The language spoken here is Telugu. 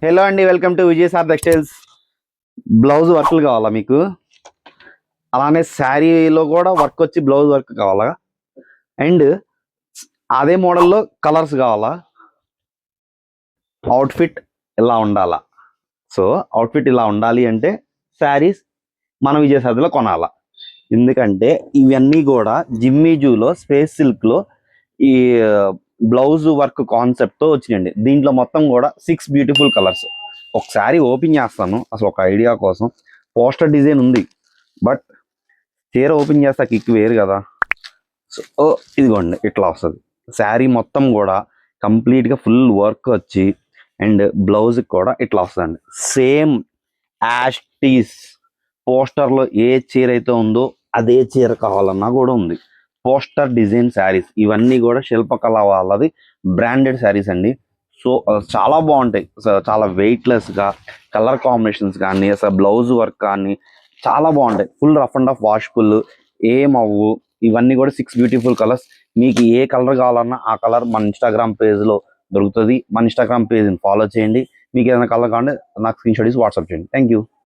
హలో అండి, welcome to Vijay sir textiles. Blouse వర్క్లు కావాలా మీకు? అలానే శారీలో కూడా వర్క్ వచ్చి బ్లౌజ్ వర్క్ కావాలా? అండ్ అదే మోడల్లో కలర్స్ కావాలా? అవుట్ఫిట్ ఇలా ఉండాలా? సో అవుట్ఫిట్ ఇలా ఉండాలి అంటే శారీస్ మన విజయ్ సార్లో కొనాలా. ఎందుకంటే ఇవన్నీ కూడా జిమ్మీజూలో స్పేస్ సిల్క్లో ఈ బ్లౌజ్ వర్క్ కాన్సెప్ట్తో వచ్చినాయండి. దీంట్లో మొత్తం కూడా 6 బ్యూటిఫుల్ కలర్స్. ఒకసారి ఓపెన్ చేస్తాను అసలు ఒక ఐడియా కోసం. పోస్టర్ డిజైన్ ఉంది, బట్ చీర ఓపెన్ చేస్తే కిక్ వేరు కదా. సో ఇదిగోండి ఇట్లా వస్తుంది. శారీ మొత్తం కూడా కంప్లీట్గా ఫుల్ వర్క్ వచ్చి అండ్ బ్లౌజ్కి కూడా ఇట్లా వస్తుందండి. సేమ్ యాష్టీస్ పోస్టర్లో ఏ చీర అయితే ఉందో అదే చీర కావాలన్నా కూడా ఉంది. పోస్టర్ డిజైన్ శారీస్ ఇవన్నీ కూడా శిల్పకళ వాళ్ళది బ్రాండెడ్ శారీస్ అండి. సో చాలా బాగుంటాయి. చాలా వెయిట్లెస్గా కలర్ కాంబినేషన్స్ కానీ అసలు బ్లౌజ్ వర్క్ కానీ చాలా బాగుంటాయి. ఫుల్ రఫ్ అండ్ ఆఫ్ వాష్ఫుల్ ఏం అవ్వు. ఇవన్నీ కూడా 6 బ్యూటిఫుల్ కలర్స్. మీకు ఏ కలర్ కావాలన్నా ఆ కలర్ మన ఇన్స్టాగ్రామ్ పేజ్లో దొరుకుతుంది. మన ఇన్స్టాగ్రామ్ పేజ్ని ఫాలో చేయండి. మీకు ఏదైనా కలర్ కావాలంటే నాకు స్క్రీన్ షాట్ తీసి వాట్సాప్ చేయండి. Thank you.